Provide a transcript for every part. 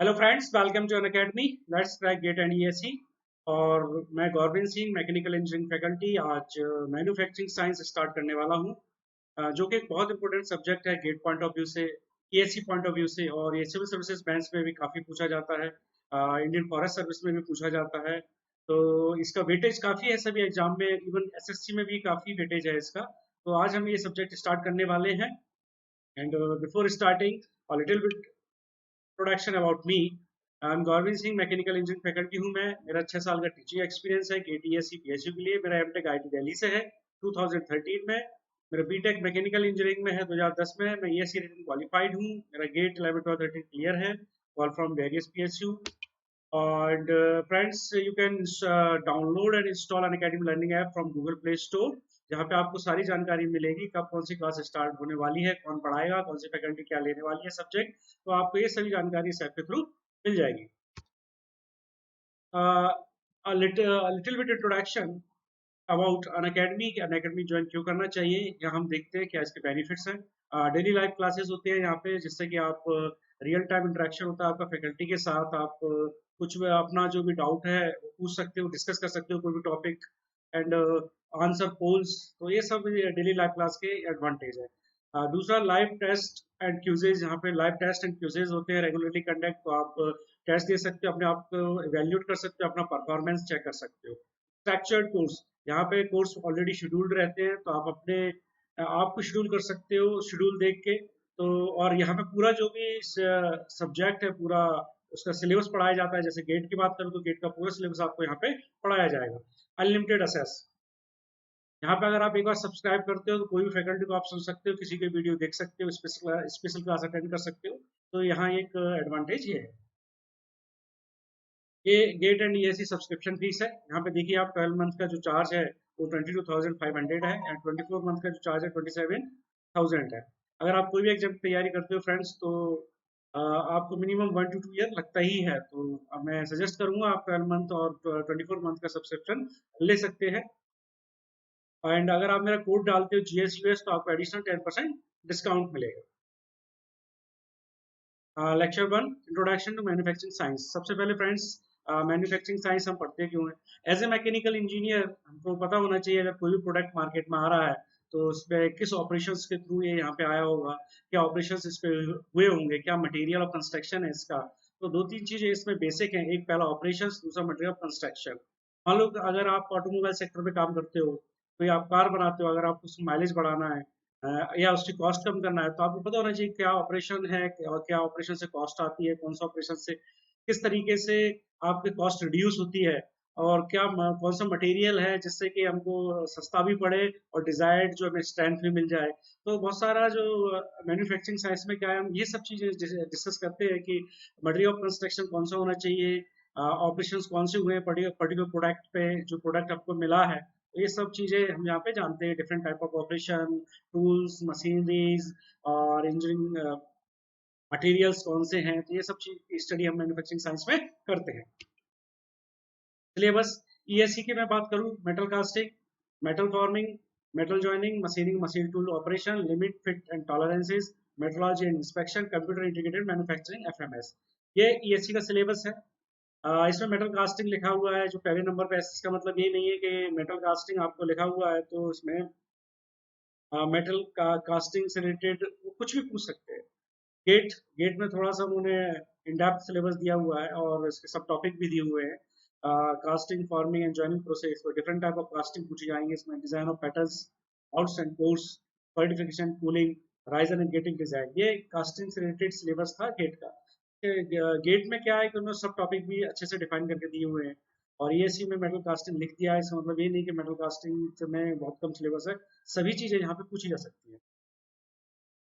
Hello friends, welcome to Unacademy let's crack GATE and ESE. और मैं Gaurvind Singh, mechanical engineering faculty, आज manufacturing science start करने वाला हूँ, जो कि एक बहुत इंपॉर्टेंट सब्जेक्ट है गेट पॉइंट ऑफ व्यू से, ईएससी पॉइंट ऑफ व्यू से। और ये सिविल सर्विसेज बैंक्स में भी काफ़ी पूछा जाता है, इंडियन फॉरेस्ट सर्विस में भी पूछा जाता है। तो इसका वेटेज काफ़ी है सभी एग्जाम में, इवन एसएससी में भी काफ़ी वेटेज है इसका। तो आज हम ये सब्जेक्ट स्टार्ट करने वाले हैं। And before starting, little bit production about me. I am Gaurvind Singh, mechanical engineering faculty हूँ मैं। मेरा 6 साल का टीचिंग एक्सपीरियंस है केटीएससी पीएसयू के लिए। मेरा एमटेक आईटी दिल्ली से है 2013 में। मेरा बीटेक मैकेनिकल इंजीनियरिंग में है 2010 में। मैं ईएससी रेटिंग क्वालिफाइड हूँ। मेरा गेट 11 12 13 क्लियर है, all from various PSU. And friends, you can download and install an academy learning app from Google Play Store, जहाँ पे आपको सारी जानकारी मिलेगी कब कौन सी क्लास स्टार्ट होने वाली है, कौन पढ़ाएगा, कौन सी फैकल्टी क्या लेने वाली है सब्जेक्ट। तो आपको ये सभी जानकारी इस ऐप के थ्रू मिल जाएगी। Little bit introduction about Unacademy join क्यों करना चाहिए, यहाँ हम देखते हैं क्या इसके बेनिफिट्स हैं। डेली लाइव क्लासेस होते हैं यहाँ पे, जिससे कि आप रियल टाइम इंटरेक्शन होता है आपका फैकल्टी के साथ। आप कुछ भी अपना जो भी डाउट है वो पूछ सकते हो, डिस्कस कर सकते हो कोई भी टॉपिक, एंड आंसर पोल्स। तो ये सब डेली लाइव क्लास के एडवांटेज है। दूसरा, लाइव टेस्ट एंड क्यूजेज। यहाँ पे लाइव टेस्ट एंड क्यूजेज होते हैं रेगुलरली कंडक्ट। तो आप टेस्ट दे सकते हो, अपने आप को इवेल्यूएट कर सकते हो, अपना परफॉर्मेंस चेक कर सकते हो। स्ट्रक्चर्ड कोर्स, यहाँ पे कोर्स ऑलरेडी शेड्यूल्ड रहते हैं, तो आप अपने आप को शेड्यूल कर सकते हो शेड्यूल देख के। तो और यहाँ पे पूरा जो भी सब्जेक्ट है, पूरा उसका सिलेबस पढ़ाया जाता है। जैसे गेट की बात करूँ तो गेट का पूरा सिलेबस आपको यहाँ पे पढ़ाया जाएगा। अनलिमिटेड असेस, यहाँ पे अगर आप एक बार सब्सक्राइब करते हो तो कोई भी फैकल्टी को आप सुन सकते हो, किसी के वीडियो देख सकते हो, स्पेशल क्लास अटेंड कर सकते हो। तो यहाँ एक एडवांटेज ये है। ये GATE and ESE subscription fees है। यहाँ पे देखिए आप, 12 मंथ का जो चार्ज है वो 22,500 है, एंड 24 मंथ का जो चार्ज है 27,000 है। अगर आप कोई भी एग्जाम की तैयारी करते हो फ्रेंड्स, तो आपको मिनिमम 1 to 2 ईयर लगता ही है। तो मैं सजेस्ट करूंगा आप 12 मंथ और 24 मंथ का सब्सक्रिप्शन ले सकते हैं। एंड अगर आप मेरा कोड डालते हो GSUS, तो आपको एडिशनल 10% डिस्काउंट मिलेगा। Lecture 1, introduction to manufacturing science. सबसे पहले फ्रेंड्स, मैन्युफैक्चरिंग साइंस हम पढ़ते क्यों हैं? एज ए मैकेनिकल इंजीनियर हमको पता होना चाहिए, अगर कोई भी प्रोडक्ट मार्केट में आ रहा है तो उसमें किस ऑपरेशंस के थ्रू ये यहाँ पे आया होगा, क्या ऑपरेशंस इस पे हुए होंगे, क्या मटेरियल ऑफ कंस्ट्रक्शन है इसका। तो दो तीन चीजें इसमें बेसिक हैं, एक पहला ऑपरेशंस, दूसरा मटेरियल ऑफ कंस्ट्रक्शन। मान लो कि अगर आप ऑटोमोबाइल सेक्टर में काम करते हो, कोई आप कार बनाते हो, अगर आपको उसकी माइलेज बढ़ाना है या उसकी कॉस्ट कम करना है, तो आपको पता होना चाहिए क्या ऑपरेशन है और क्या ऑपरेशन से कॉस्ट आती है, कौन सा ऑपरेशन से किस तरीके से आपकी कॉस्ट रिड्यूस होती है, और क्या कौन सा मटेरियल है जिससे कि हमको सस्ता भी पड़े और डिजायर्ड जो हमें स्ट्रेंथ भी मिल जाए। तो बहुत सारा जो मैन्युफैक्चरिंग साइंस में क्या है, हम ये सब चीजें डिस्कस करते हैं कि मटेरियल ऑफ कंस्ट्रक्शन कौन सा होना चाहिए, ऑपरेशंस कौन से हुए पर्टिकुलर प्रोडक्ट पे, जो प्रोडक्ट आपको मिला है। तो ये सब चीजें हम यहाँ पे जानते हैं, different type of operation, tools, machineries और इंजीनियरिंग मटेरियल्स कौन से हैं। तो ये सब चीज की स्टडी हम मैन्युफैक्चरिंग साइंस में करते हैं। सिलेबस, ईएससी की मैं बात करूं, metal casting, metal forming, metal joining, machining, machine tool operation, limit, fit and tolerances, metrology and inspection, computer integrated manufacturing FMS. ये ईएससी का सिलेबस है। इसमें मेटल कास्टिंग लिखा हुआ है जो पहले नंबर पे है। इसका मतलब ये नहीं है कि मेटल कास्टिंग आपको लिखा हुआ है तो इसमें मेटल का कास्टिंग से रिलेटेड कुछ भी पूछ सकते हैं। गेट गेट में थोड़ा सा उन्होंने इन डेप्थ सिलेबस दिया हुआ है और इसके सब टॉपिक भी दिए हुए हैं। Casting, forming and joining process, different type of casting पूछी जाएंगे इसमें। Design of patterns, outs and course, solidification, cooling, riser and getting design. ये कास्टिंग से रिलेटेड सिलेबस था गेट का। गेट में क्या है कि उन्होंने सब टॉपिक भी अच्छे से डिफाइन करके दिए हुए हैं। और ईएससी में मेटल कास्टिंग लिख दिया है, इसका मतलब ये नहीं कि मेटल कास्टिंग में बहुत कम सिलेबस है। सभी चीजें यहाँ पे पूछी जा सकती है।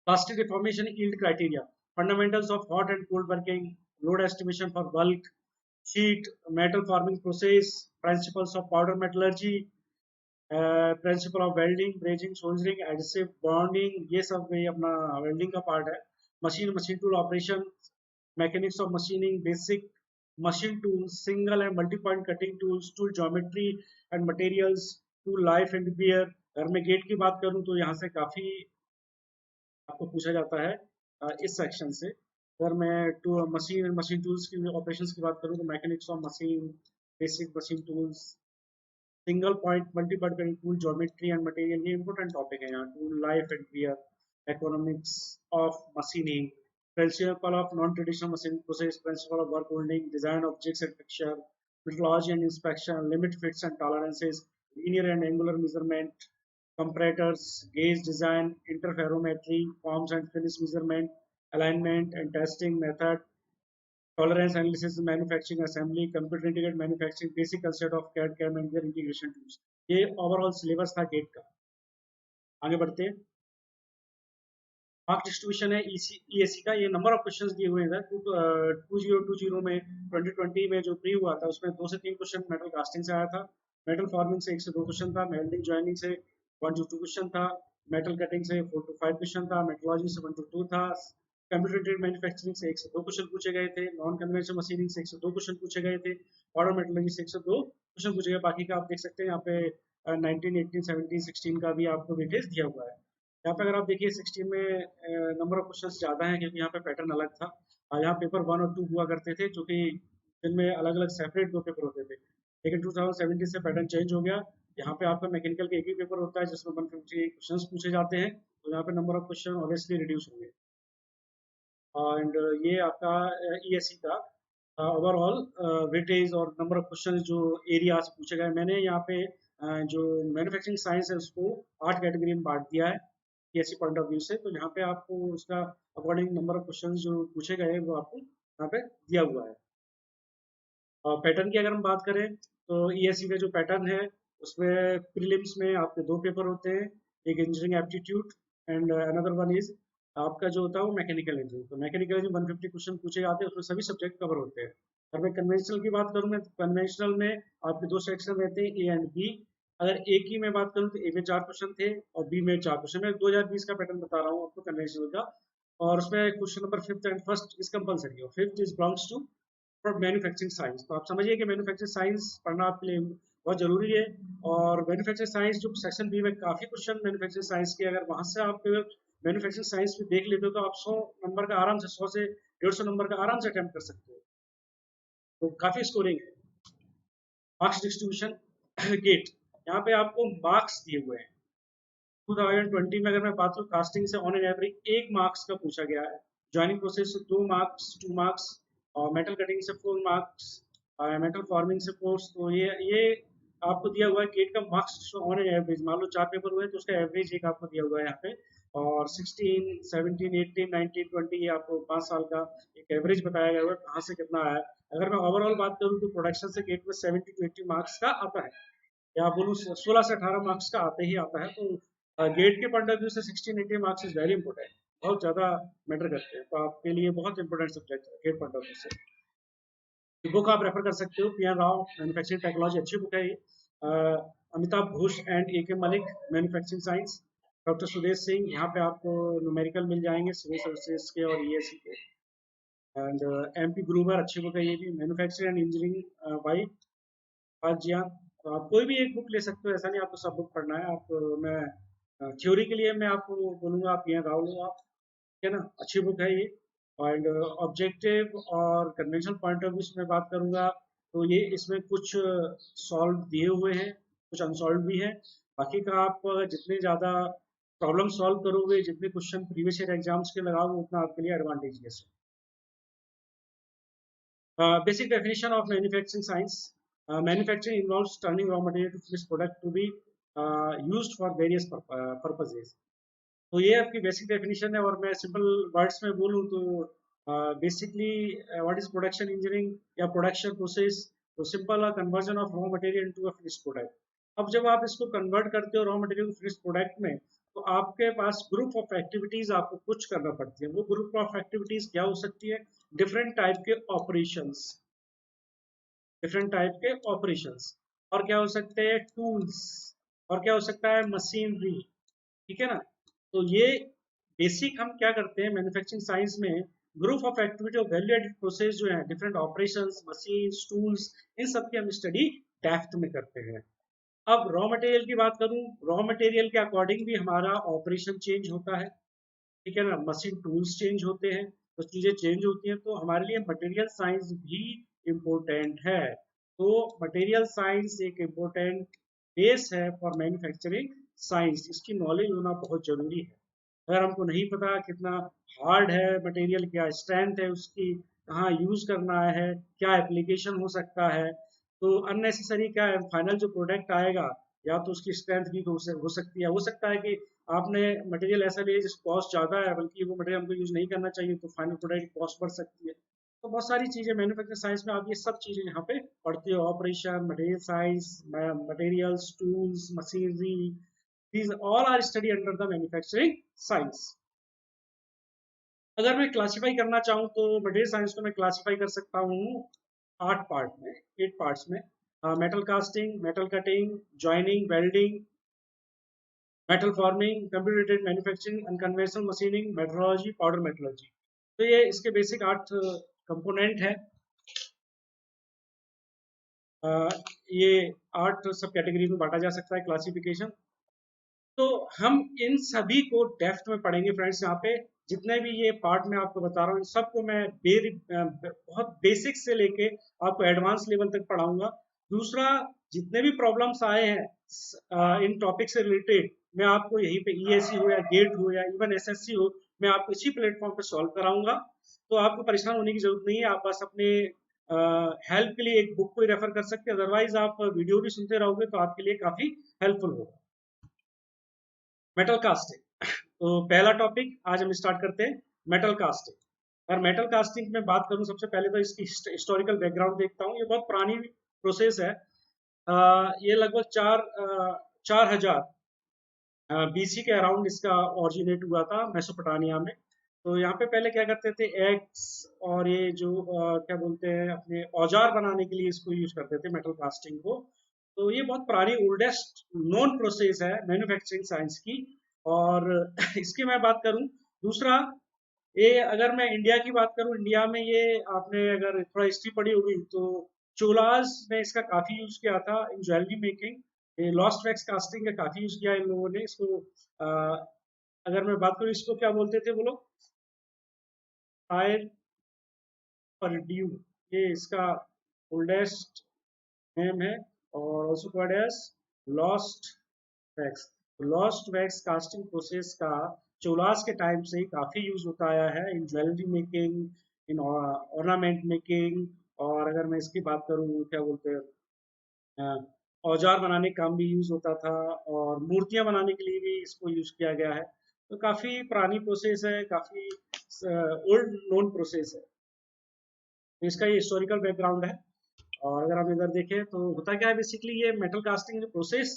Plastic deformation yield criteria, fundamentals of hot and cold working, load estimation for bulk, sheet, metal forming process, principles of powder metallurgy, principle of welding, brazing, soldering, adhesive bonding, ये सब ये अपना welding का part है। machine tool operation, mechanics of machining, basic machine tools, single and multi-point cutting tools, tool geometry and materials, tool life and wear। अगर मैं gate की बात करूं तो यहाँ से काफी आपको पूछा जाता है इस सेक्शन से। अगर मैं मशीन टूल्स की ऑपरेशंस की बात करूँ तो mechanics of machine, basic machine tools, single point multi point tool, geometry and material, ये इंपॉर्टेंट टॉपिक है यहाँ। Tool life and wear, economics of machining, principle of non traditional machine process, principle of work holding, design objects and picture, metrology and inspection, limit fits and tolerances, linear and angular measurement, comparators, gauge design, interferometry, forms and finish measurement, alignment and testing method, tolerance analysis, manufacturing assembly, computer integrated manufacturing, basic concept of CAD CAM and their integration tools। ये overall syllabus था gate का। आगे बढ़ते हैं। Mark distribution है ESC का। ये number of questions दिए हुए हैं। 2020 में 2020 में जो प्री हुआ था उसमें 2 से 3 क्वेश्चन मेटल कास्टिंग से आया था, मेटल फॉर्मिंग से 1 से 2 क्वेश्चन था, वेल्डिंग जॉइनिंग से 1 to 2 क्वेश्चन था, मेटल कटिंग से 4 to 5 क्वेश्चन था, मेट्रोलॉजी से 1 to 2 था, कंप्यूटर मैन्युफैक्चरिंग से 1 से 2 क्वेश्चन पूछे गए थे, नॉन कन्वेंशनल मशीनिंग से 1 से 2 क्वेश्चन पूछे गए थे, ऑर्डर मेटलर्जी से 1 से 2 क्वेश्चन पूछे गए। बाकी का आप देख सकते हैं यहाँ पे 19, 18, 17, 16 का भी आपको वेटेज दिया हुआ है। यहाँ पे अगर आप देखिए 16 में नंबर ऑफ क्वेश्चन ज़्यादा है क्योंकि यहाँ पे पैटर्न अलग था। यहाँ पेपर 1 और 2 हुआ करते थे जो कि जिनमें अलग अलग सेपरेट 2 पेपर होते थे, लेकिन 2017 से पैटर्न चेंज हो गया। यहाँ पे आपका मैकेनिकल का एक ही पेपर होता है जिसमें 150 क्वेश्चन पूछे जाते हैं, तो यहाँ पे number of question obviously reduce होंगे। एंड ये आपका ईएससी का ओवरऑल वेटेज और नंबर ऑफ क्वेश्चन जो एरिया से पूछे गए। मैंने यहाँ पे जो मैन्युफैक्चरिंग साइंस है उसको 8 कैटेगरी में बांट दिया है ईएससी पॉइंट ऑफ व्यू से। तो यहाँ पे आपको उसका अकॉर्डिंग नंबर ऑफ क्वेश्चन जो पूछे गए वो आपको यहाँ पे दिया हुआ है। पैटर्न की अगर हम बात करें तो ईएससी का जो पैटर्न है उसमें प्रीलिम्स में आपके 2 पेपर होते हैं, एक engineering aptitude and another one is आपका जो होता है वो मैकेनिकल इंजीनियरिंग। तो मैकेनिकल इंजीनियरिंग 150 क्वेश्चन पूछे जाते हैं, उसमें सभी सब्जेक्ट कवर होते हैं। अगर मैं कन्वेंशनल की बात करूँ मैं तो कन्वेंशनल में आपके 2 सेक्शन रहते हैं, ए एंड बी। अगर ए की मैं बात करूँ तो ए में 4 क्वेश्चन थे और बी में 4 क्वेश्चन। मैं 2020 का पैटर्न बता रहा हूँ आपको कन्वेंशनल का। और उसमें question number 5th and first is compulsory और 5th is belongs to for manufacturing science. तो आप समझिए कि मैन्युफैक्चरिंग साइंस पढ़ना आपके लिए बहुत जरूरी है। और मैन्युफैक्चरिंग साइंस जो सेक्शन बी में काफी क्वेश्चन मैन्युफैक्चरिंग साइंस के, अगर वहां से आप मैन्युफैक्चरिंग साइंस भी देख लेते हो तो आप 100 नंबर का आराम से 100 से 150 नंबर का आराम से अटेम्प्ट कर सकते हो। तो काफी स्कोरिंग है। मार्क्स डिस्ट्रीब्यूशन गेट, यहाँ पे आपको मार्क्स दिए हुए हैं। 2020 में अगर मैं बात करूँ कास्टिंग से ऑन एन एवरेज 1 मार्क्स का पूछा गया है, ज्वाइनिंग प्रोसेस से 2 मार्क्स, 2 मार्क्स, और मेटल कटिंग से 4 मार्क्स, मेटल फॉर्मिंग से 4। तो ये आपको दिया हुआ है गेट का मार्क्स ऑन एन एवरेज। मान लो 4 पेपर हुए तो उसका एवरेज एक आपको दिया हुआ है यहाँ पे। और 16, 17, 18, 19, 20 ये आपको 5 साल का एक एवरेज बताया गया है कहाँ से कितना आया है। अगर मैं ओवरऑल बात करूँ तो प्रोडक्शन से गेट में 70 to 80 मार्क्स का आता है, या बोलूँ 16 से 18 मार्क्स का आते ही आता है। तो गेट के पॉइंट ऑफ व्यू से 16-18 मार्क्स इज वेरी इंपॉर्टेंट, बहुत ज़्यादा मैटर करते हैं। तो आपके लिए बहुत इंपॉर्टेंट सब्जेक्ट है गेट पॉइंट ऑफ व्यू से। बुक आप रेफर कर सकते हो, P N Rao manufacturing technology, अच्छी बुक है ये। Amitabh Ghosh and A K Malik manufacturing science, doctor Sudesh Singh, यहाँ पे आपको न्यूमेरिकल मिल जाएंगे सिविल सर्विसेज के और ईएससी के। एंड एम पी ग्रूवर, अच्छी बुक है ये भी, मैन्युफैक्चरिंग एंड इंजीनियरिंग बाई जिया। तो आप कोई भी एक बुक ले सकते हो, ऐसा नहीं आपको सब बुक पढ़ना है। आप मैं थ्योरी के लिए मैं आपको बोलूँगा आप यहाँ राव लो आप, ठीक है ना, अच्छी बुक है ये। एंड ऑब्जेक्टिव और कन्वेंशनल पॉइंट ऑफ व्यू से मैं बात करूँगा तो ये इसमें कुछ सॉल्व दिए हुए हैं, कुछ अनसॉल्व भी हैं। बाकी का आप जितने ज़्यादा प्रॉब्लम सॉल्व करोगे, जितने क्वेश्चन प्रीवियस ईयर एग्जाम्स के लगाओगे, उतना आपके लिए एडवांटेजियस है। Basic definition of manufacturing science. Manufacturing involves turning raw material to finished product to be used for various purposes. तो ये आपकी बेसिक डेफिनेशन है। और मैं सिंपल वर्ड्स में बोलूँ तो basically what is production engineering या प्रोडक्शन प्रोसेस, तो simple conversion of raw material into a finished product. अब जब आप इसको कन्वर्ट करते हो रॉ मटेरियल फिनिश्ड प्रोडक्ट में, तो आपके पास ग्रुप ऑफ एक्टिविटीज आपको कुछ करना पड़ती है। वो ग्रुप ऑफ एक्टिविटीज क्या हो सकती है? डिफरेंट टाइप के ऑपरेशंस, डिफरेंट टाइप के ऑपरेशंस। और क्या हो सकते हैं? टूल्स। और क्या हो सकता है? मशीनरी, ठीक है ना। तो ये बेसिक हम क्या करते हैं मैन्युफैक्चरिंग साइंस में, ग्रुप ऑफ एक्टिविटी और वैल्यू एडेड प्रोसेस जो है, डिफरेंट ऑपरेशंस, मशीन्स, टूल्स, इन सब की हम स्टडी डेप्थ में करते हैं। अब रॉ मटेरियल की बात करूं, रॉ मटेरियल के अकॉर्डिंग भी हमारा ऑपरेशन चेंज होता है, ठीक है ना, मशीन टूल्स चेंज होते हैं। तो चीज़ें चेंज होती हैं, तो हमारे लिए मटेरियल साइंस भी इम्पोर्टेंट है। तो मटेरियल साइंस एक इम्पोर्टेंट बेस है फॉर मैन्युफैक्चरिंग साइंस, इसकी नॉलेज होना बहुत ज़रूरी है। अगर हमको नहीं पता कितना हार्ड है मटेरियल, क्या स्ट्रेंथ है उसकी, कहाँ यूज़ करना है, क्या एप्लीकेशन हो सकता है, तो अननेसेसरी क्या है, फाइनल जो प्रोडक्ट आएगा या तो उसकी स्ट्रेंथ भी हो सकती है, हो सकता है कि आपने मटेरियल ऐसा लिया जिसकी कॉस्ट ज़्यादा है, बल्कि वो मटेरियल हमको यूज़ नहीं करना चाहिए, तो फाइनल प्रोडक्ट की कॉस्ट बढ़ सकती है। तो बहुत सारी चीज़ें मैन्युफैक्चरिंग साइंस में आप ये सब चीज़ें यहाँ पे पढ़ते हो, operation, material science, materials, tools, machinery, these all are study under the manufacturing science। अगर मैं क्लासिफाई करना चाहूँ तो मटेरियल साइंस को मैं क्लासिफाई कर सकता हूँ 8 पार्ट्स में। Metal casting, metal cutting, joining, welding, metal forming, computer aided manufacturing, unconventional machining, metrology, powder metrology. तो ये इसके बेसिक 8 कंपोनेंट है। ये 8 सब कैटेगरी में बांटा जा सकता है क्लासिफिकेशन। तो हम इन सभी को डेप्थ में पढ़ेंगे फ्रेंड्स। यहाँ पे जितने भी ये पार्ट मैं आपको बता रहा हूँ, इन सबको मैं बहुत बेसिक से लेके आपको एडवांस लेवल तक पढ़ाऊंगा। दूसरा, जितने भी प्रॉब्लम्स आए हैं इन टॉपिक से रिलेटेड, मैं आपको यहीं पे ईएससी हो या गेट हो या इवन एसएससी हो, मैं आपको इसी प्लेटफॉर्म पे सॉल्व कराऊंगा। तो आपको परेशान होने की जरूरत नहीं है, आप बस अपने हेल्प के लिए एक बुक को ही रेफर कर सकते हैं, अदरवाइज आप वीडियो भी सुनते रहोगे तो आपके लिए काफी हेल्पफुल होगा। मेटल कास्टिंग, तो पहला टॉपिक आज हम स्टार्ट करते हैं, मेटल कास्टिंग। अगर मेटल कास्टिंग में बात करूं, सबसे पहले तो इसकी हिस्टोरिकल बैकग्राउंड देखता हूं। ये बहुत पुरानी प्रोसेस है। ये लगभग 4000 बीसी के अराउंड इसका ऑरिजिनेट हुआ था मेसोपोटामिया में। तो यहाँ पे पहले क्या करते थे, एग्स और ये जो क्या बोलते हैं, अपने औजार बनाने के लिए इसको यूज करते थे, मेटल कास्टिंग को। तो ये बहुत पुरानी ओल्डेस्ट नॉन प्रोसेस है मैन्युफैक्चरिंग साइंस की। और इसकी मैं बात करूं, दूसरा, ये अगर मैं इंडिया की बात करूं, इंडिया में ये आपने अगर थोड़ा हिस्ट्री पढ़ी होगी तो चोलास ने इसका काफी यूज किया था इन ज्वेलरी मेकिंग। ये लॉस्ट वैक्स कास्टिंग का काफी यूज किया इन लोगों ने इसको। अगर मैं बात करूं, इसको क्या बोलते थे वो लोग, फायर परड्यू, ये इसका ओल्डेस्ट नेम है। और also called as lost wax. Lost wax casting process का चोलास के टाइम से ही काफी यूज होता आया है इन ज्वेलरी मेकिंग, इन ऑर्नामेंट मेकिंग। और अगर मैं इसकी बात करूँ, क्या बोलते हैं, औजार बनाने का काम भी यूज होता था, और मूर्तियां बनाने के लिए भी इसको यूज किया गया है। तो काफी पुरानी प्रोसेस है, काफी ओल्ड नोन प्रोसेस है। तो इसका ये हिस्टोरिकल बैकग्राउंड है। और अगर हम इधर देखें तो होता क्या है, बेसिकली ये मेटल कास्टिंग जो प्रोसेस,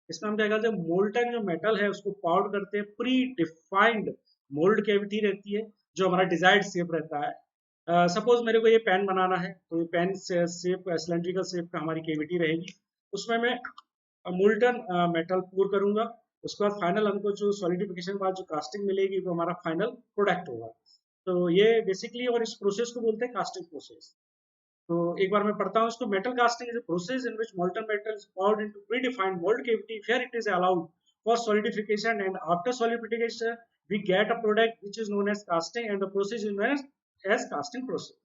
इसमें हम क्या करते हैं, मोल्टन जो मेटल है उसको पाउडर करते हैं। प्री डिफाइंड मोल्ड कैविटी रहती है, जो हमारा डिजायर्ड शेप रहता है। सपोज मेरे को ये पेन बनाना है, तो ये पेन शेप, सिलेंड्रिकल शेप का हमारी कैविटी रहेगी। उसमें मैं मोल्टन मेटल पूर करूंगा। उसके बाद फाइनल हमको जो सॉलिडिफिकेशन के बाद जो कास्टिंग मिलेगी, वो हमारा फाइनल प्रोडक्ट होगा। तो ये बेसिकली, और इस प्रोसेस को बोलते हैं कास्टिंग प्रोसेस। तो एक बार मैं पढ़ता हूँ इसको। Metal casting is a process in which molten metal is poured into predefined mold cavity where it is allowed for solidification, and after solidification we get a product which is known as casting, and the process is known as casting process।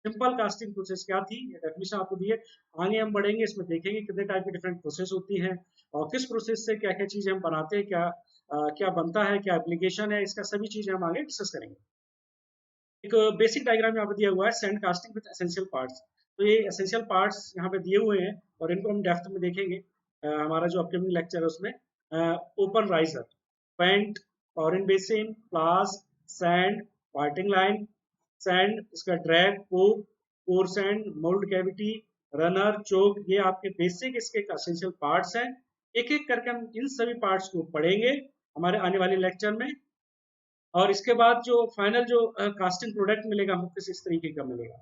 Simple casting process क्या थी, ये definition आपको दी है। आगे हम बढ़ेंगे, इसमें देखेंगे कितने टाइप की डिफरेंट प्रोसेस होती हैं, और किस प्रोसेस से क्या क्या चीजें हम बनाते हैं, क्या बनता है, क्या एप्लीकेशन है, इसका सभी चीजें हम आगे डिस्कस करेंगे। एक बेसिक डायग्राम यहाँ पे दिया हुआ है, sand casting with essential parts. तो ये एसेंशियल पार्ट्स यहाँ पे दिए हुए हैं, और इनको हम डेप्थ में देखेंगे। हमारा जो अपकमिंग लेक्चर है उसमें, open riser, paint, pouring basin, flask, sand, parting line, sand, इसका drag, poke, core sand, mould cavity, runner, choke, ये आपके बेसिक इसके एसेंशियल पार्ट्स हैं। एक एक करके हम इन सभी पार्ट्स को पढ़ेंगे हमारे आने वाले लेक्चर में। और इसके बाद जो फाइनल जो कास्टिंग प्रोडक्ट मिलेगा हमको किस इस तरीके का मिलेगा,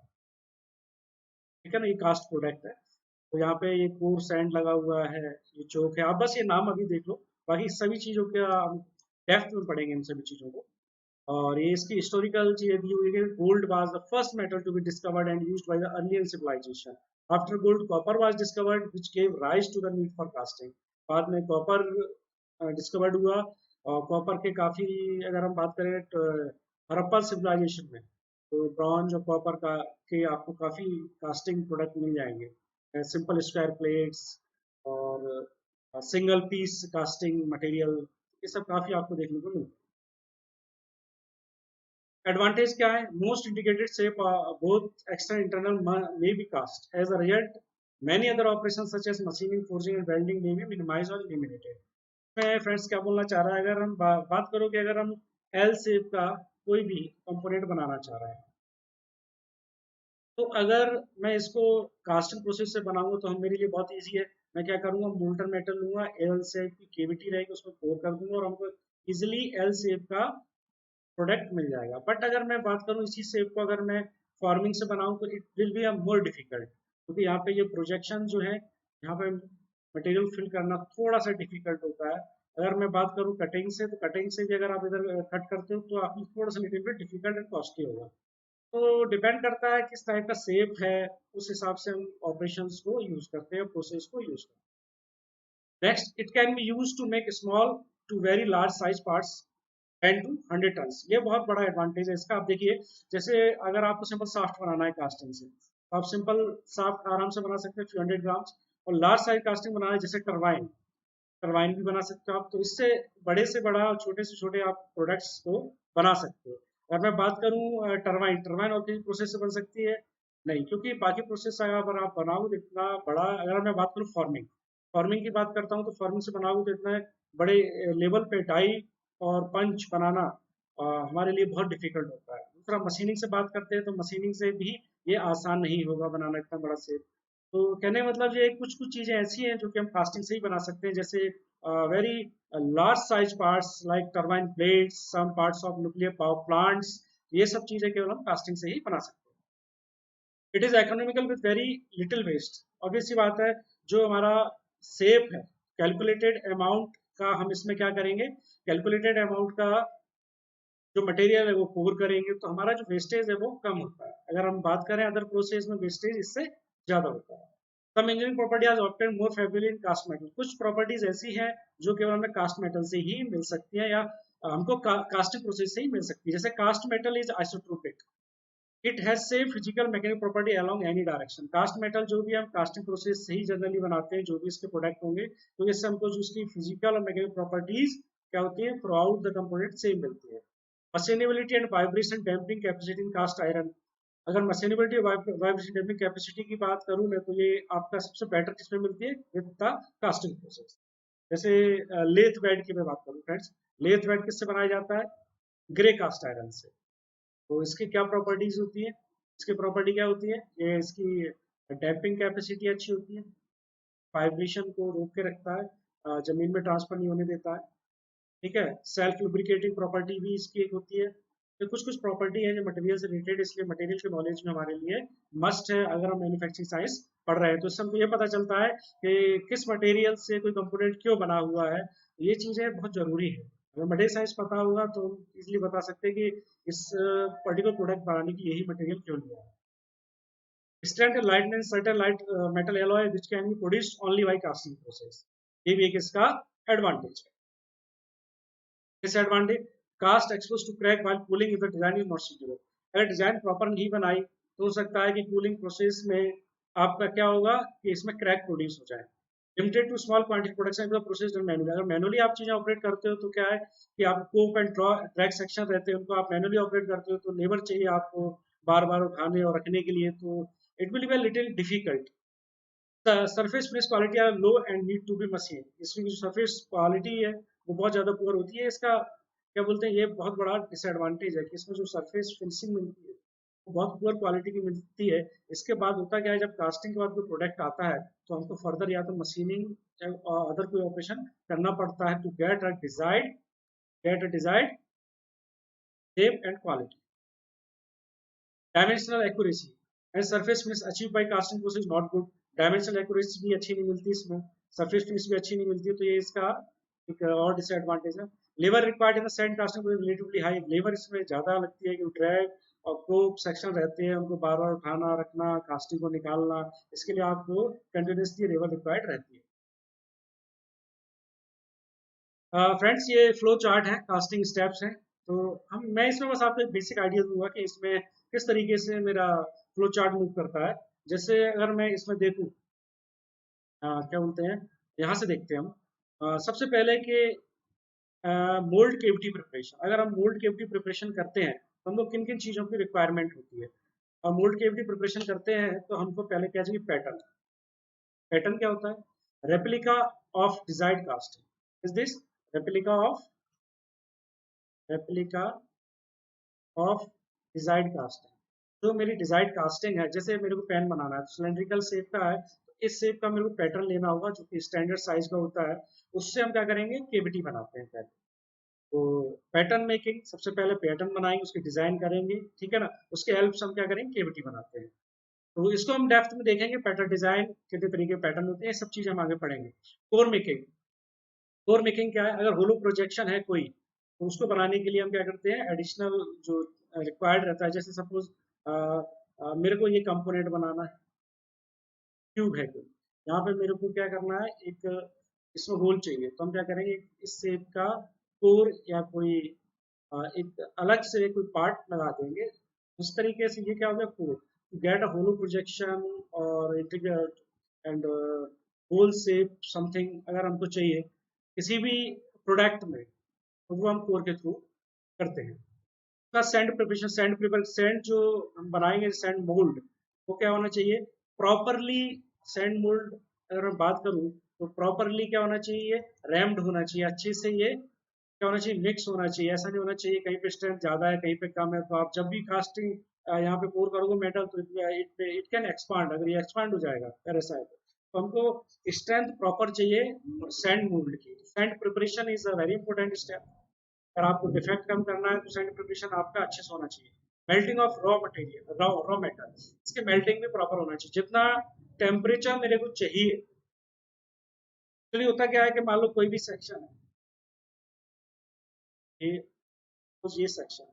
ठीक है ना। ये कास्ट प्रोडक्ट है। तो यहाँ पे ये कोर सैंड लगा हुआ है, ये चोक है, आप बस ये नाम अभी देख लो, बाकी सभी चीजों का हम डेप्थ में पढ़ेंगे इन सभी चीजों को। और ये इसकी हिस्टोरिकल चीजें दी हुई है। Gold was the first metal to be discovered and used by the earlier civilisation. After gold, copper was discovered which gave rise to the need for casting. बाद में कॉपर डिस्कवर्ड हुआ। और कॉपर के काफी, अगर हम बात करें हड़प्पा सिविलाइजेशन में, तो ब्रॉन्ज और कॉपर का के आपको काफ़ी कास्टिंग प्रोडक्ट मिल जाएंगे, सिंपल स्क्वायर प्लेट्स और सिंगल पीस कास्टिंग मटेरियल, ये सब काफ़ी आपको देखने को मिलता है। एडवांटेज क्या है? Most integrated shape both external internal may be cast as a result many other operations such as machining, forging and welding may be minimized or eliminated। मैं फ्रेंड्स क्या बोलना चाह रहा है, अगर हम बात करो कि अगर हम एल शेप का कोई भी कंपोनेंट बनाना चाह रहे हैं, तो अगर मैं इसको कास्टिंग प्रोसेस से बनाऊंगा तो हम मेरे लिए बहुत इजी है। मैं क्या करूंगा, मोल्टन मेटल लूंगा, एल शेप की केविटी रहेगी, उसमें पोर कर दूंगा और हमको इजिली एल शेप का प्रोडक्ट मिल जाएगा। बट अगर मैं बात करूं इसी शेप को अगर मैं फॉर्मिंग से बनाऊं तो it will be a more difficult, क्योंकि यहाँ पे ये प्रोजेक्शन जो है, यहाँ पे मटेरियल फिल करना थोड़ा सा डिफिकल्ट होता है। अगर मैं बात करूं कटिंग से, तो कटिंग से भी अगर आप इधर कट करते हो तो आपको थोड़ा सा little bit difficult and costly होगा। तो डिपेंड करता है किस टाइप का शेप है, उस हिसाब से हम ऑपरेशंस को यूज करते हैं, प्रोसेस को यूज करते हैं। Next, it can be use to make small to very large size parts 10 to 100 ton. ये बहुत बड़ा एडवांटेज है इसका। आप देखिए, जैसे अगर आपको सिंपल साफ्ट बनाना है कास्टिंग से, तो आप सिंपल साफ्ट आराम से बना सकते हैं, फ्यू हंड्रेड ग्राम्स। और लार्ज साइज कास्टिंग बनाना है जैसे टरबाइन, टरबाइन भी बना सकते हो आप, तो इससे बड़े से बड़ा और छोटे से छोटे आप प्रोडक्ट्स को बना सकते हो। अगर मैं बात करूं टरबाइन, टरबाइन और किसी प्रोसेस से बन सकती है? नहीं, क्योंकि बाकी प्रोसेस अगर आप बनाओगे तो इतना बड़ा, अगर मैं बात करूं फार्मिंग, फार्मिंग की बात करता हूं तो फार्मिंग से बनाओगे तो इतना बड़े लेवल पे डाई और पंच बनाना हमारे लिए बहुत डिफिकल्ट होता है। दूसरा, मशीनिंग से बात करते हैं तो मशीनिंग से भी ये आसान नहीं होगा बनाना इतना बड़ा सेट। तो कहने का मतलब ये कुछ कुछ चीजें ऐसी हैं जो कि हम कास्टिंग से ही बना सकते हैं, जैसे very large size parts like turbine blades, some parts of nuclear power plants, ये सब चीजें केवल हम कास्टिंग से ही बना सकते हैं। It is economical with very little waste. Obvious सी बात है, जो हमारा सेफ है, कैलकुलेटेड अमाउंट का हम इसमें क्या करेंगे, कैलकुलेटेड अमाउंट का जो मटेरियल है वो पोर करेंगे, तो हमारा जो वेस्टेज है वो कम होता है। अगर हम बात करें अदर प्रोसेस में, वेस्टेज इससे ज्यादा होता है। Some engineering property are obtain more favourably in cast metal. कुछ प्रॉपर्टीज ऐसी हैं जो केवल हमें कास्ट मेटल से ही मिल सकती है, या हमको कास्टिंग प्रोसेस से ही मिल सकती है। जैसे cast metal is isotropic, it has same physical mechanical property along any direction. Cast metal जो भी हम कास्टिंग प्रोसेस से ही जनरली बनाते हैं, जो भी इसके प्रोडक्ट होंगे, तो इससे हमको जो उसकी फिजिकल और मैकेनिकल प्रॉपर्टीज क्या होती है, throughout the component same मिलती है। Machinability and vibration damping capacity in cast iron. अगर मशीनेबिलिटी वाइब्रेशन डैम्पिंग कैपेसिटी की बात करूं मैं, तो ये आपका सबसे बेटर किसमें मिलती है, विद द कास्टिंग प्रोसेस। जैसे लेथ वेड की मैं बात करूं फ्रेंड्स, लेथ वेड किससे बनाया जाता है, ग्रे कास्ट आयरन से। तो इसकी क्या प्रॉपर्टीज होती है, इसकी प्रॉपर्टी क्या होती है, ये इसकी डैम्पिंग कैपेसिटी अच्छी होती है, वाइब्रेशन को रोक के रखता है, जमीन में ट्रांसफर नहीं होने देता है। ठीक है, सेल्फ लुब्रिकेटिंग प्रॉपर्टी भी इसकी एक होती है। तो कुछ कुछ प्रॉपर्टी है जो मटेरियल से रिलेटेड, इसलिए मटेरियल के नॉलेज में हमारे लिए मस्ट है अगर हम मैन्युफैक्चरिंग साइंस पढ़ रहे हैं। तो इससे हमको ये पता चलता है कि किस मटेरियल से कोई कंपोनेंट क्यों बना हुआ है, ये चीजें बहुत जरूरी है। अगर मटेरियल साइंस पता होगा तो हम इजिली बता सकते हैं कि इस पर्टिकुलर प्रोडक्ट बनाने की यही मटेरियल क्यों लिया है। Strength and lightness, certain light metal alloy which can be produced only by casting process, ये भी एक इसका एडवांटेज है। Disadvantage, cast expose to crack while cooling if the design is not suitable. अगर डिजाइन प्रॉपर नहीं बनाई तो हो सकता है कि कूलिंग प्रोसेस में आपका क्या होगा कि इसमें क्रैक प्रोड्यूस हो जाए। Limited to small quantity production of process manually. अगर मैनुअली आप चीजें ऑपरेट करते हो तो क्या है कि आप कोप एंड ट्रैक सेक्शन रहते हैं, उनको आप मैनुअली ऑपरेट करते हो तो लेबर चाहिए आपको बार बार उठाने और रखने के लिए, तो it will be little difficult. Surface finish quality are low and need to be machine. इसकी जो सरफेस क्वालिटी है वो बहुत ज़्यादा पुअर होती है। इसका क्या बोलते हैं, ये बहुत बड़ा डिसएडवांटेज है कि इसमें जो सरफेस फिनिशिंग मिलती है वो बहुत पुअर क्वालिटी की मिलती है। इसके बाद होता क्या है, जब कास्टिंग के बाद कोई प्रोडक्ट आता है तो हमको फर्दर या तो मशीनिंग और अदर कोई ऑपरेशन करना पड़ता है to get a desired shape and quality. Dimensional accuracy and surface finish achieve by casting process not good. Dimensional accuracy भी अच्छी नहीं मिलती इसमें, सरफेस फिनिश भी अच्छी नहीं मिलती है, तो ये इसका एक और डिसएडवांटेज है। Labour required in the sand casting process relatively high. Labour इसमें ज़्यादा लगती है कि ड्रैग और प्रोब सेक्शन रहते हैं, उनको बार बार उठाना रखना, कास्टिंग को निकालना, इसके लिए आपको कंटिन्यूसली लेबर रिक्वायर्ड रहती है। फ्रेंड्स, ये फ्लो चार्ट है, कास्टिंग स्टेप्स हैं। तो मैं इसमें बस आपको एक बेसिक आइडिया दूंगा कि इसमें किस तरीके से मेरा फ्लो चार्ट मूव करता है। जैसे अगर मैं इसमें देखूं, क्या बोलते हैं, यहाँ से देखते हैं हम। सबसे पहले कि मोल्ड केविटी प्रिपरेशन, अगर हम मोल्ड केविटी प्रिपरेशन करते हैं तो हमको किन किन चीज़ों की रिक्वायरमेंट होती है। और मोल्ड केविटी प्रिपरेशन करते हैं तो हमको पहले क्या चाहिए, पैटर्न। पैटर्न क्या होता है, replica of desired casting is this, replica of, replica of desired casting. जो मेरी डिजायर्ड कास्टिंग है, जैसे मेरे को पेन बनाना है, सिलेंड्रिकल शेप का है, तो इस शेप का मेरे को पैटर्न लेना होगा जो कि स्टैंडर्ड साइज का होता है। उससे हम क्या करेंगे, केविटी बनाते हैं पहले। तो पैटर्न मेकिंग, सबसे पहले पैटर्न बनाएंगे, उसकी डिजाइन करेंगे, ठीक है ना। उसके हेल्प से हम क्या करेंगे, केविटी बनाते हैं। तो इसको हम डेप्थ में देखेंगे, पैटर्न डिजाइन कितने तरीके पैटर्न होते हैं, सब चीज हम आगे पढ़ेंगे। कोर मेकिंग, कोर मेकिंग क्या है, अगर होलो प्रोजेक्शन है कोई, तो उसको बनाने के लिए हम क्या करते हैं, एडिशनल जो रिक्वायर्ड रहता है, जैसे सपोज मेरे को ये कंपोनेंट बनाना है, क्यूब है कोई, यहाँ पे मेरे को क्या करना है, एक इसमें होल चाहिए, तो हम क्या करेंगे, इस शेप का कोर या कोई एक अलग से कोई पार्ट लगा देंगे। उस तरीके से ये क्या हो गया, core, get a hollow projection और एंड होल शेप समथिंग अगर हमको चाहिए किसी भी प्रोडक्ट में, तो वो हम कोर के थ्रू करते हैं। उसका सैंड प्रिपरेशन, सैंड प्रिपर, सैंड जो हम बनाएंगे, सैंड मोल्ड, वो क्या होना चाहिए, प्रॉपरली। सैंड मोल्ड अगर मैं बात करूं तो प्रॉपरली क्या होना चाहिए, रैम्ड होना चाहिए, अच्छे से ये क्या होना चाहिए, मिक्स होना चाहिए। ऐसा नहीं होना चाहिए कहीं पे स्ट्रेंथ ज्यादा है कहीं पे कम है, तो आप जब भी कास्टिंग यहाँ पे पोर करोगे मेटल, तो इट कैन एक्सपांड, अगर ये एक्सपांड हो जाएगा अगर ऐसा है तो हमको स्ट्रेंथ प्रॉपर चाहिए सैंड मोल्ड की। Sand preparation is a very important step. अगर आपको डिफेक्ट कम करना है तो सैंड प्रिपरेशन आपका अच्छे से होना चाहिए। Melting of raw material, raw metal, इसके मेल्टिंग भी प्रॉपर होना चाहिए, जितना टेम्परेचर मेरे को चाहिए। एक्चुअली होता क्या है कि मान लो कोई भी सेक्शन है, ये सेक्शन,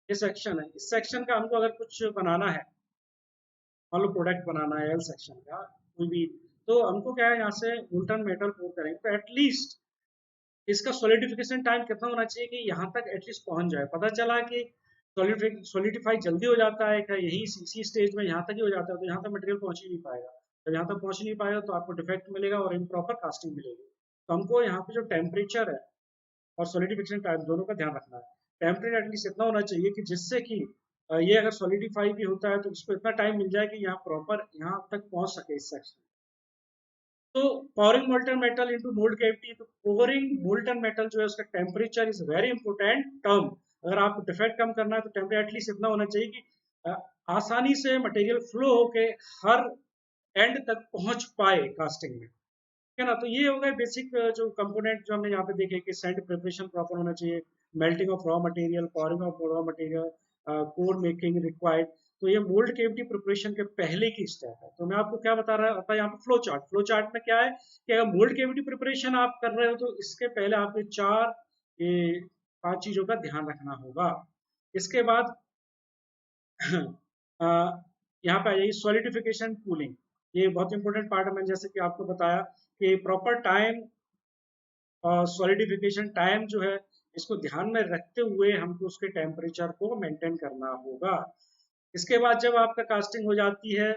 ये सेक्शन है, इस सेक्शन का हमको अगर कुछ बनाना है, मान लो प्रोडक्ट बनाना है एल सेक्शन का कोई भी, तो हमको क्या है, यहाँ से मोल्टन मेटल पोर करेंगे तो एटलीस्ट इसका सॉलिडिफिकेशन टाइम कितना होना चाहिए कि यहाँ तक एटलीस्ट पहुंच जाए। पता चला कि सॉलिडिफाई जल्दी हो जाता है क्या, यही इसी स्टेज में यहाँ तक ही हो जाता है, तो यहाँ तक मटेरियल पहुंच ही नहीं पाएगा। जब यहाँ तक पहुंच ही नहीं पाएगा तो आपको डिफेक्ट मिलेगा और इम्प्रॉपर कास्टिंग मिलेगी। तो हमको यहाँ पे जो टेम्परेचर है और सॉलिडिफिकेशन टाइम दोनों का ध्यान रखना है। टेम्परेचर एटलीस्ट इतना होना चाहिए कि जिससे कि ये अगर सॉलिडिफाई भी होता है तो उसको इतना टाइम मिल जाए कि यहाँ प्रॉपर यहाँ तक पहुंच सके इस सेक्शन। तो pouring molten metal into mold cavity, तो pouring molten metal जो है उसका temperature is very important term. अगर आपको डिफेक्ट कम करना है तो टेम्परेचर एटलीस्ट इतना होना चाहिए कि आसानी से मटेरियल फ्लो होके हर एंड तक पहुंच पाए कास्टिंग में, ठीक है ना। तो ये हो गए बेसिक जो कंपोनेंट जो हमने यहाँ पे देखे कि सैंड प्रिपरेशन प्रॉपर होना चाहिए, melting of raw material, pouring of raw material, core making required. तो ये मोल्ड केविटी प्रिपरेशन के पहले की स्टेप है। तो मैं आपको क्या बता रहा था यहाँ पे, फ्लो चार्ट। फ्लो चार्ट में क्या है कि अगर मोल्ड केविटी प्रिपरेशन आप कर रहे हो तो इसके पहले आपको चार, ये पांच चीजों का ध्यान रखना होगा। इसके बाद अ, यहाँ पे आ जाइए, सॉलिडिफिकेशन कूलिंग। ये बहुत इंपॉर्टेंट पार्ट है। मैंने जैसे कि आपको बताया कि प्रॉपर टाइम और सॉलिडिफिकेशन टाइम जो है, इसको ध्यान में रखते हुए हमको उसके टेम्परेचर को मेंटेन करना होगा। इसके बाद जब आपका कास्टिंग हो जाती है,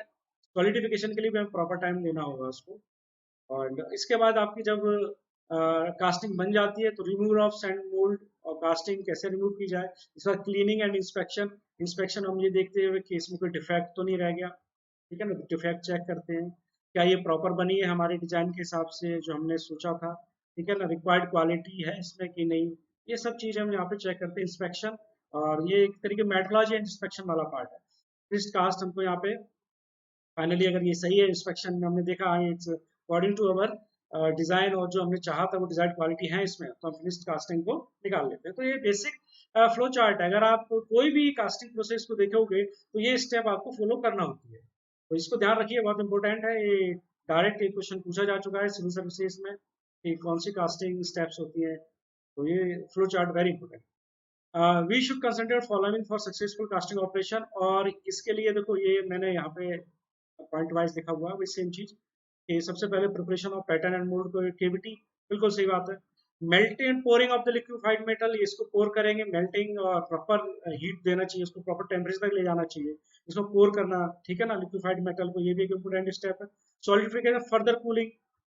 सॉलिडिफिकेशन के लिए भी हमें प्रॉपर टाइम देना होगा उसको। और इसके बाद आपकी जब कास्टिंग बन जाती है तो रिमूवल ऑफ सैंड मोल्ड, और कास्टिंग कैसे रिमूव की जाए, इसका क्लीनिंग एंड इंस्पेक्शन। इंस्पेक्शन हम ये देखते हुए कि इसमें कोई डिफेक्ट तो नहीं रह गया, ठीक है ना, डिफेक्ट चेक करते हैं, क्या ये प्रॉपर बनी है हमारे डिजाइन के हिसाब से जो हमने सोचा था, ठीक है ना, रिक्वायर्ड क्वालिटी है इसमें कि नहीं। ये सब चीजें हम यहाँ पे चेक करते हैं, इंस्पेक्शन। और ये एक तरीके मेट्रोलॉजी एंड इंस्पेक्शन वाला पार्ट है। फिस्ट कास्ट हमको यहाँ पे फाइनली अगर ये सही है, इंस्पेक्शन में हमने देखा it's according to our design और जो हमने चाहा था वो डिजाइन क्वालिटी है इसमें, तो हम फिनिश्ड कास्टिंग को निकाल लेते हैं। तो ये बेसिक फ्लो चार्ट है। अगर आप कोई भी कास्टिंग प्रोसेस को देखोगे तो ये स्टेप आपको फॉलो करना होती है, तो इसको ध्यान रखिए, बहुत इंपॉर्टेंट है ये। डायरेक्ट एक क्वेश्चन पूछा जा चुका है सिविल सर्विसेज में कि कौन सी कास्टिंग स्टेप्स होती है, तो ये flow chart very important. We should consider following for successful casting operation. और इसके लिए देखो, ये मैंने यहाँ पे पॉइंट वाइज लिखा हुआ है, वही सेम चीज कि सबसे पहले preparation of pattern and mould cavity, बिल्कुल सही बात है। Melting and pouring of the liquefied metal, इसको पोर करेंगे, मेल्टिंग और प्रॉपर हीट देना चाहिए, उसको प्रॉपर टेम्परेचर तक ले जाना चाहिए, इसको पोर करना, ठीक है ना, लिक्विफाइड मेटल को, ये भी एक इम्पोर्टेंट स्टेप है। सॉलिडिफिकेशन, फर्दर कूलिंग,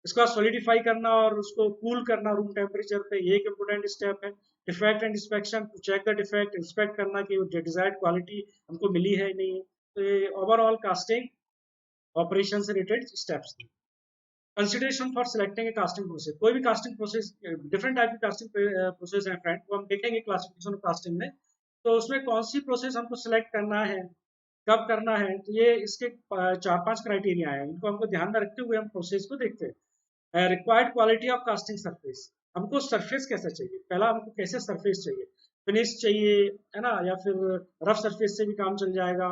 इसका सॉलिडिफाई करना और उसको कूल करना रूम टेम्परेचर पे, ये एक इम्पोर्टेंट स्टेप है। Defect and inspection, to check the defect, inspect करना कि डिजायर्ड क्वालिटी हमको मिली है नहीं है। तो ये ओवरऑल कास्टिंग ऑपरेशन से रिलेटेड स्टेप्स थे। Consideration for selecting A casting process, कोई भी कास्टिंग प्रोसेस, डिफरेंट टाइप की कास्टिंग प्रोसेस है फ्रेंड, वो हम देखेंगे क्लासिफिकेशन ऑफ कास्टिंग में। तो उसमें कौन सी प्रोसेस हमको सिलेक्ट करना है, कब करना है, तो ये इसके चार पांच क्राइटेरिया हैं, इनको हमको ध्यान में रखते हुए हम प्रोसेस को देखते हैं। Required quality of casting surface, हमको सरफेस कैसा चाहिए, पहला हमको कैसे सरफेस चाहिए, फिनिश चाहिए, है ना, या फिर रफ सरफेस से भी काम चल जाएगा,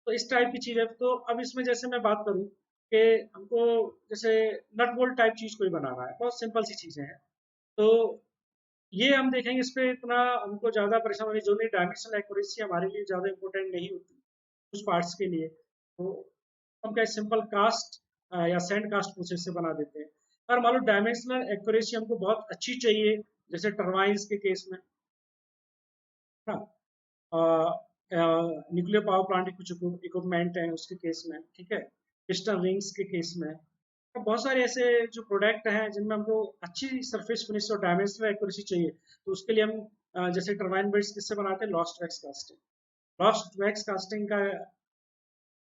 तो इस टाइप की चीज है। तो अब इसमें जैसे मैं बात करूं कि हमको जैसे नट बोल्ट टाइप चीज कोई बनाना है, बहुत सिंपल सी चीजें हैं, तो ये हम देखेंगे, इस पे इतना हमको ज्यादा परेशान होने, जो नहीं डायमेंशनल एक्यूरेसी हमारे लिए ज्यादा इंपॉर्टेंट नहीं होती कुछ पार्ट्स के लिए, तो हम क्या सिंपल कास्ट या सैंड कास्ट प्रोसेस से बना देते हैं। और मान लो डायमेंशनल एक्यूरेसी हमको बहुत अच्छी चाहिए, जैसे टर्बाइंस के केस में, हाँ, न्यूक्लियर पावर प्लांट के कुछ इक्विपमेंट हैं उसके केस में, ठीक है, पिस्टन रिंग्स के केस में, तो बहुत सारे ऐसे जो प्रोडक्ट हैं जिनमें हमको अच्छी सरफेस फिनिश और डायमेंशनल एक्यूरेसी चाहिए, तो उसके लिए हम जैसे टरबाइन बेड्स किससे बनाते हैं, lost wax casting, lost wax casting का,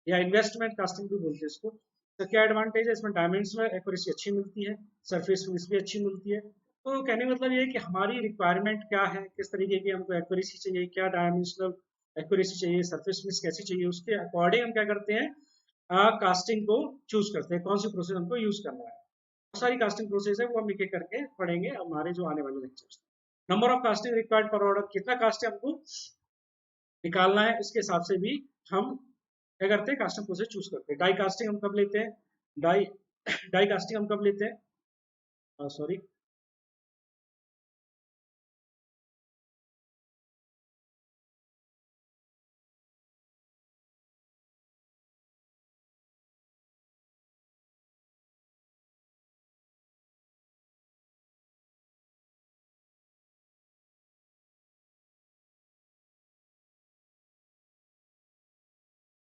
या इन्वेस्टमेंट कास्टिंग भी बोलते हैं इसको। तो क्या एडवांटेज है इसमें, डायमेंशनल एक्यूरेसी अच्छी मिलती है, सरफेस फिनिश भी अच्छी मिलती है। तो कहने का मतलब ये है कि हमारी रिक्वायरमेंट क्या है, किस तरीके की हमको एक्यूरेसी चाहिए, क्या डायमेंशनल एक्यूरेसी चाहिए, सरफेस फिनिश कैसी चाहिए, उसके अकॉर्डिंग हम क्या करते हैं, कास्टिंग को चूज करते हैं, कौन सी प्रोसेस हमको यूज करना है। बहुत सारी कास्टिंग प्रोसेस है, वो हम एक एक करके पढ़ेंगे हमारे जो आने वाले lectures. Number of casting required पर ऑर्डर, कितना कास्ट हमको निकालना है, उसके हिसाब से भी हम क्या करते हैं, कास्टिंग प्रोसेस चूज करते हैं। डाई कास्टिंग हम कब लेते हैं, डाई डाई कास्टिंग हम कब लेते हैं, सॉरी,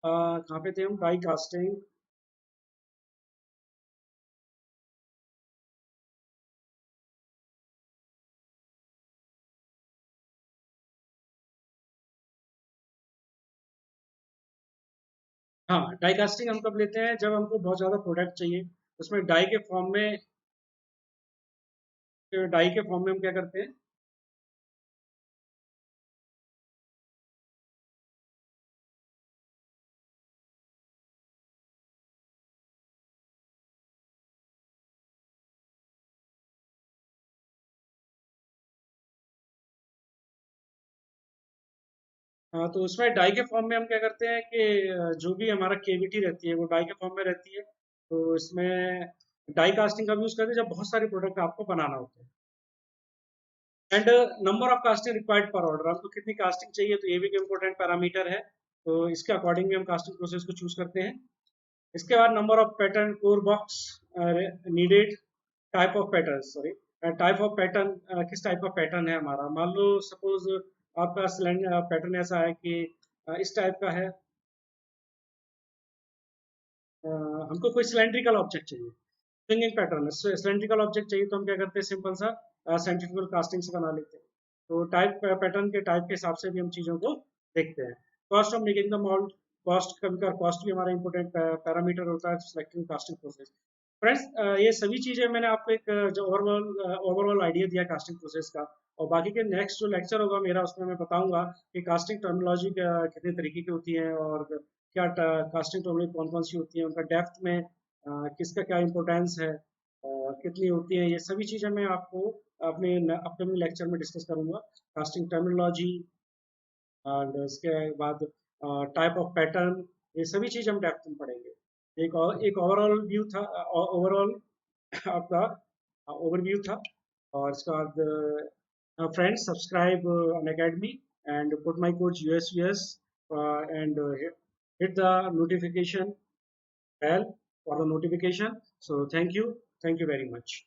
कहाँ पे थे हम, डाई कास्टिंग, हाँ, डाई कास्टिंग हम कब लेते हैं, जब हमको बहुत ज्यादा प्रोडक्ट चाहिए, उसमें डाई के फॉर्म में, डाई के फॉर्म में हम क्या करते हैं, हाँ, तो उसमें डाई के फॉर्म में हम क्या करते हैं कि जो भी हमारा केविटी रहती है वो डाई के फॉर्म में रहती है, तो इसमें डाई कास्टिंग का यूज करते हैं जब बहुत सारे प्रोडक्ट आपको बनाना होते हैं। And number of casting required पर ऑर्डर, आपको कितनी कास्टिंग चाहिए, तो ये भी एक इम्पोर्टेंट पैरामीटर है, तो इसके अकॉर्डिंग भी हम कास्टिंग प्रोसेस को चूज करते हैं। इसके बाद number of pattern core box needed, type of pattern, sorry, type of pattern, किस टाइप का पैटर्न है हमारा, मान लो सपोज आपका सिलेंडर पैटर्न ऐसा है कि इस टाइप का है, हमको कोई सिलेंड्रिकल ऑब्जेक्ट चाहिए, स्विंगिंग पैटर्न है, सिलेंड्रिकल ऑब्जेक्ट चाहिए, तो हम क्या करते हैं, सिंपल सा सेंट्रीफ्यूगल कास्टिंग से बना लेते हैं। तो टाइप पैटर्न के टाइप के हिसाब से भी हम चीज़ों को देखते हैं। Cost of making the mould, cost, कभी का कॉस्ट भी हमारा इंपॉर्टेंट पैरामीटर होता है सिलेक्टिंग कास्टिंग प्रोसेस। फ्रेंड्स, ये सभी चीज़ें मैंने आपको एक जो ओवरऑल ओवरऑल आइडिया दिया कास्टिंग प्रोसेस का, और बाकी के नेक्स्ट जो लेक्चर होगा मेरा उसमें मैं बताऊंगा कि कास्टिंग टर्मिनोलॉजी कितने तरीके की होती है, और क्या कास्टिंग टर्मिनोलॉजी कौन कौन सी होती है, उनका डेप्थ में किसका क्या इम्पोर्टेंस है, कितनी होती है, ये सभी चीज़ें मैं आपको अपने अपकमिंग लेक्चर में डिस्कस करूंगा। कास्टिंग टर्मिनोलॉजी, और इसके बाद टाइप ऑफ पैटर्न, ये सभी चीज़ हम डेप्थ में पढ़ेंगे। एक ओवरऑल व्यू था, ओवरऑल आपका ओवरव्यू था, और इसके बाद friends subscribe on academy and put my coach US and hit the notification bell for the notification. So thank you very much.